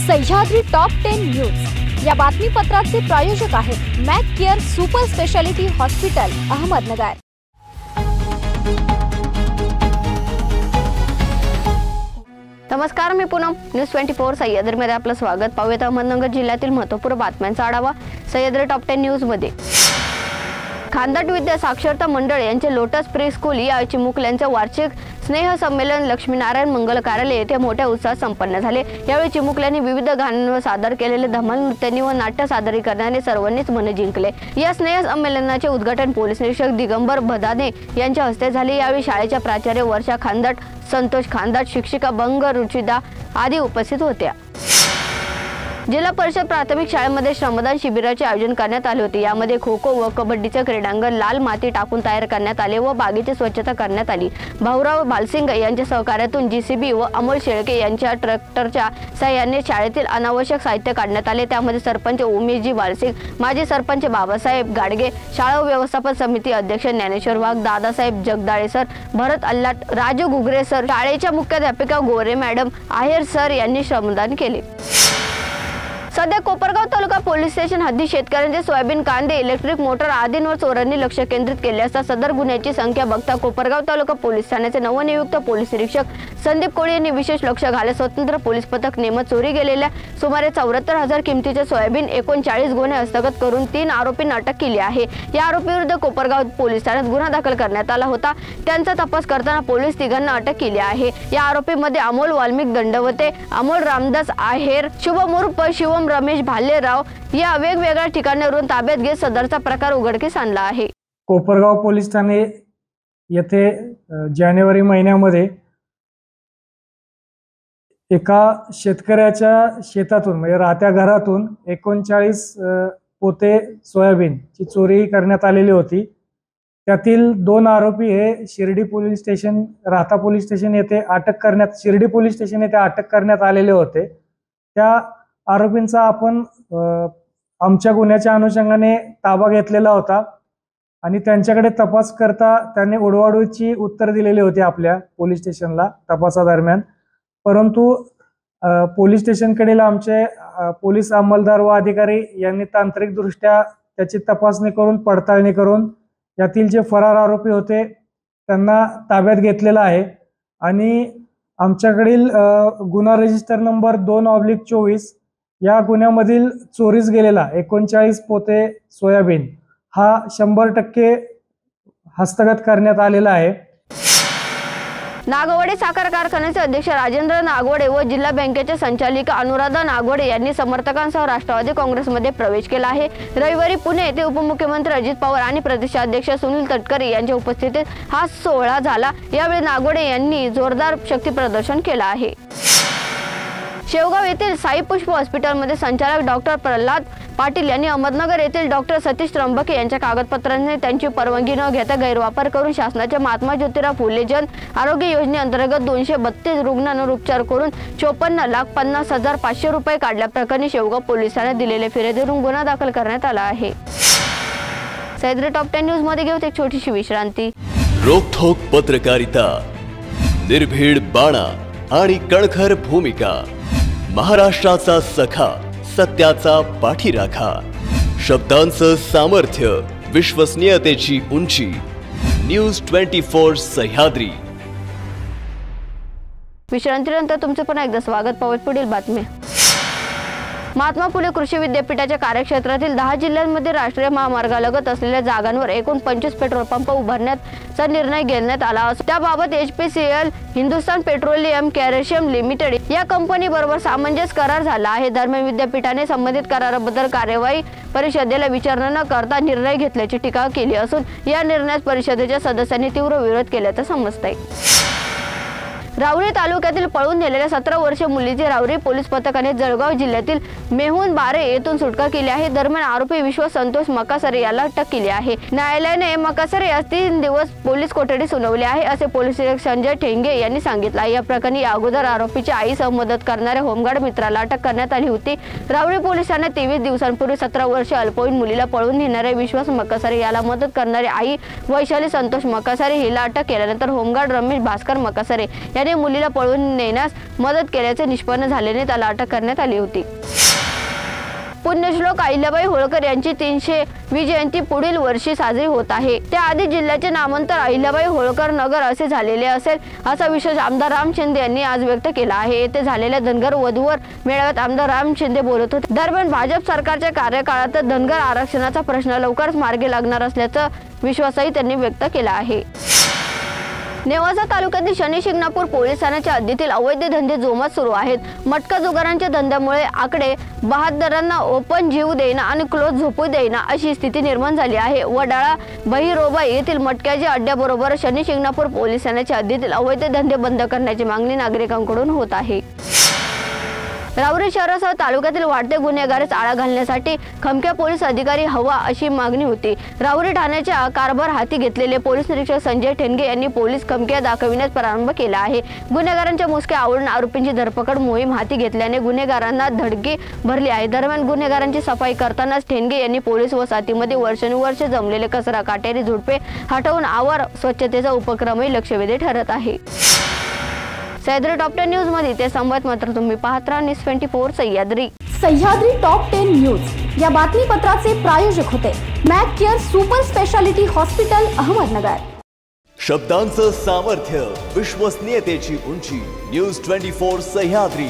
Sahyadri top 10 news या बातमीपत्राचे प्रायोजक आहेत Mac care super speciality hospital Ahmednagar. नमस्कार, मी पूनम न्यूज 24 सह्याद्रीमध्ये आपलं स्वागत। पाहूयात अहमदनगर जिल्ह्यातील महत्त्वपूर्ण बातम्यांचा आढावा सह्याद्री टॉप 10 न्यूज मध्ये। खानदाट विद्या साक्षरता मंडळ यांचे लोटस प्री स्कूल या चिमुकल्यांचे वार्षिक स्नेह संमेलन लक्ष्मीनारायण मंगल कार्यालय येथे मोठ्या उत्साहात संपन्न झाले। यावेळी चिमुकल्यांनी विविध गाण्यांवर सादर केलेले धमाल नृत्यांनी व नाट्य सादरीकरणाने सर्वांनीच मन जिंकले। या स्नेह संमेलनाचे उद्घाटन पोलीस निरीक्षक दिगंबर भदाने यांच्या हस्ते झाले। यावेळी शाळेच्या प्राचार्य वर्षा खानदाट, संतोष खानदाट, शिक्षिका बंग रुचिदा आदी उपस्थित होत्या। जिल्हा परिषद प्राथमिक शाळेमध्ये श्रमदान शिबिराचे आयोजन करण्यात आले होते। यामध्ये खो खो व कबड्डीचे क्रीडांगण लाल माती टाकून तयार करण्यात आले व बागेची स्वच्छता करण्यात आली। भाऊराव भालसिंग यांच्या सहकार्यातून JCB व अमोल शेळके यांच्या ट्रॅक्टरच्या सहाय्याने शाळेतील अनावश्यक साहित्य काढण्यात आले। त्यामध्ये सरपंच उमेशजी भालसिंग, माजी सरपंच बाबासाहेब गाडगे, शाळा व्यवस्थापन समिती अध्यक्ष ज्ञानेश्वर वाघ, दादासाहेब जगदाळे सर, भरत अल्लाट, राजू घुगरे सर, शाळेच्या मुख्याध्यापिका गोरे मॅडम, आहेर सर यांनी श्रमदान केले। सध्या कोपरगाव तालुका पोलीस स्टेशन हद्दीत शेतकऱ्यांचे सोयाबीन, कांदे, इलेक्ट्रिक मोटर आदींवर चोरांनी लक्ष केंद्रित केले असता सदर गुन्ह्याची संख्या बघता कोपरगाव तालुका पोलीस ठाण्याचे नवनियुक्त पोलीस निरीक्षक संदीप कोळी यांनी विशेष लक्ष घालत स्वतंत्र पोलीस पथक नेमत चोरी गेलेल्या सुमारे 74,000 किमतीचे सोयाबीन 39 गुन्हे हस्तगत करून 3 आरोपींना अटक केली आहे। या आरोपीविरुद्ध कोपरगाव पोलीस ठाण्यात गुन्हा दाखल करण्यात आला होता। त्यांचा तपास करताना पोलीस तिघांना अटक केली आहे। या आरोपींमध्ये अमोल वाल्मिक दंडवते, अमोल रामदास आहेर, शुभम उर्फ शिवम रमेश भालेराव या वेगवेगळ्या ठिकाणावरून ताब्यात घेत सदरचा प्रकार उघडकीस आणला आहे। कोपरगाव पोलीस ठाणे येथे जानेवारी महिन्यामध्ये एका शेतकऱ्याच्या शेतातून म्हणजे राहत्या घरातून 39 पोते सोयाबीनची चोरी करण्यात आलेली होती। त्यातील 2 आरोपी हे शिर्डी पोलीस स्टेशन, राहता पोलीस स्टेशन येथे शिर्डी पोलीस स्टेशन येथे अटक करण्यात आलेले होते। त्या आरोपींचा आपण आमच्या गुन्ह्याच्या अनुषंगाने ताबा घेतलेला होता आणि त्यांच्याकडे तपास करता त्यांनी उडवाडूची उत्तर दिलेली होती आपल्या पोलीस स्टेशनला तपासादरम्यान। परंतु पोलीस स्टेशनकडील आमचे पोलीस अंमलदार व अधिकारी यांनी तांत्रिकदृष्ट्या त्याची तपासणी करून पडताळणी करून यातील जे फरार आरोपी होते त्यांना ताब्यात घेतलेला आहे आणि आमच्याकडील गुन्हा रजिस्टर नंबर 2/24 या गुन्ह्यामधील चोरीस गेलेला 39 पोते सोयाबीन हा 100% हस्तगत करण्यात आलेला आहे। नागवडे साखर कारखान्याचे अध्यक्ष राजेंद्र नागवडे व जिल्हा बँकेचे संचालिका अनुराधा नागवडे यांनी समर्थकांसह राष्ट्रवादी काँग्रेसमध्ये प्रवेश केला आहे। रविवारी पुणे येथे उपमुख्यमंत्री अजित पवार आणि प्रदेशाध्यक्ष सुनील तटकरे यांच्या उपस्थितीत हा सोहळा झाला। यावेळी नागवडे यांनी जोरदार शक्ती प्रदर्शन केलं आहे। शेवगाव येथील साई पुष्प हॉस्पिटलमध्ये संचालक डॉक्टर प्रल्हाद पाटील यांनी अहमदनगर येथील डॉक्टर सतीश त्र्यंबके यांच्या कागदपत्रांनी त्यांची परवानगी न घेता गैरवापर करून शासनाच्या महात्मा ज्योतिराव फुले जन आरोग्य योजनेअंतर्गत 232 रुग्णांवर उपचार करून 54,50,500 रुपये काढल्याप्रकरणी शेवगाव पोलीस ठाण्यात दिलेल्या फिर्यादीवरून गुन्हा दाखल करण्यात आला आहे। सह्याद्री टॉप 10 न्यूज मध्ये घेऊन एक छोटीशी विश्रांती। रोखोक पत्रकारिता, निर्भीड बाणा आणि कणखर भूमिका, महाराष्ट्राचा सखा, सत्याचा पाठीराखा, शब्दांचं सामर्थ्य, विश्वसनीयतेची उंची, न्यूज 24 सह्याद्री। विश्रांतीनंतर तुमचे पुन्हा एकदा स्वागत। पाहूयात पुढील बातमी। महात्मा फुले कृषी विद्यापीठाच्या कार्यक्षेत्रातील 10 जिल्ह्यांमध्ये राष्ट्रीय महामार्गालगत असलेल्या जागांवर एकूण 25 पेट्रोल पंप उभारण्याचा निर्णय घेण्यात आला असून त्याबाबत HPCL, Hindustan petroleum corporation limited या कंपनीबरोबर सामंजस्य करार झाला आहे। दरम्यान विद्यापीठाने संबंधित कराराबद्दल कार्यवाही परिषदेला विचारणा न करता निर्णय घेतल्याची टीका केली असून या निर्णयास परिषदेच्या सदस्यांनी तीव्र विरोध केल्याचं समजतंय। राहुरी तालुक्यातील पळून नेलेल्या 17 वर्षीय मुलीची राहुरी पोलीस पथकाने जळगाव जिल्ह्यातील मेहुण बारे येथून सुटका केली आहे। दरम्यान आरोपी विश्व संतोष मकासरे याला अटक केली आहे। न्यायालयाने मकासरे यास 3 दिवस पोलीस कोठडी सुनावली आहे असे पोलीस निरीक्षक संजय ठेंगे यांनी सांगितले। या प्रकरणी अगोदर आरोपीच्या आईसह मदत करणाऱ्या होमगार्ड मित्राला अटक करण्यात आली होती। राहुरी पोलीस ठाण्यात 23 दिवसांपूर्वी 17 वर्षीय अल्पवयीन मुलीला पळून नेणाऱ्या विश्वास मकासरे याला मदत करणारी आई वैशाली संतोष मकासरे हिला अटक केल्यानंतर होमगार्ड रमेश भास्कर मकासरे यांनी त्याने मुलीला पळवून नेण्यास मदत केल्याचे निष्पन्न झाल्याने त्याला अटक करण्यात आली होती. पुण्यश्लोक अहिल्याबाई होळकर यांची 300वी जयंती पुढील वर्षी साजरी होत आहे. त्याआधी जिल्ह्याचे नामांतर अहिल्याबाई होळकर नगर असे झालेले असेल असा विश्वास आमदार राम शिंदे यांनी आज व्यक्त केला आहे. येथे झालेल्या धनगर वधूवर मेळाव्यात आमदार राम शिंदे बोलत होते. दरम्यान भाजप सरकारच्या कार्यकाळात धनगर आरक्षणाचा प्रश्न लवकरच मार्गी लागणार असल्याचा विश्वासही त्यांनी व्यक्त केला आहे. नेवासा तालुक्यातील शनी शिंगणापूर पोलीस ठाण्याच्या हद्दीतील अवैध धंदे जोमात सुरू आहेत. मटका जुगारांच्या धंद्यामुळे आकडे बहादरांना ओपन जीव देईना आणि क्लोज झोपू देईना अशी स्थिती निर्माण झाली आहे. वडाळा बहिरोबा येथील मटक्याच्या अड्ड्याबरोबर शनी शिंगणापूर पोलीस ठाण्याच्या हद्दीतील अवैध धंदे बंद करण्याची मागणी नागरिकांकडून होत आहे. राहुरी शहरासह तालुक्यातील वाढते गुन्हेगारीस आळा घालण्यासाठी खमक्या पोलीस अधिकारी हवा अशी मागणी होती. राहुरी ठाण्याच्या कारभार हाती घेतलेले पोलीस निरीक्षक संजय ठेंगे यांनी पोलीस खमक्या दाखविण्यास प्रारंभ केला आहे. गुन्हेगारांच्या मुसक्या आवळून आरोपींची धरपकड मोहीम हाती घेतल्याने गुन्हेगारांना धडकी भरली आहे. दरम्यान गुन्हेगारांची सफाई करतानाच ठेंगे यांनी पोलीस वसाहतीमध्ये वर्षानुवर्षे जमलेले कचरा काटेरी झुडपे हटवून आवार स्वच्छतेचा उपक्रमही लक्षवेधी ठरत आहे. सह्याद्री टॉप 10 न्यूज मध्ये ते संवाद मात्र तुम्ही पाहत राहा news 24 Sahyadri. Sahyadri top 10 news या बातमीपत्राचे प्रायोजक होते mac care super speciality hospital Ahmednagar. शब्दांचं सामर्थ्य, विश्वसनीयतेची उंची. न्यूज 24 सह्याद्री.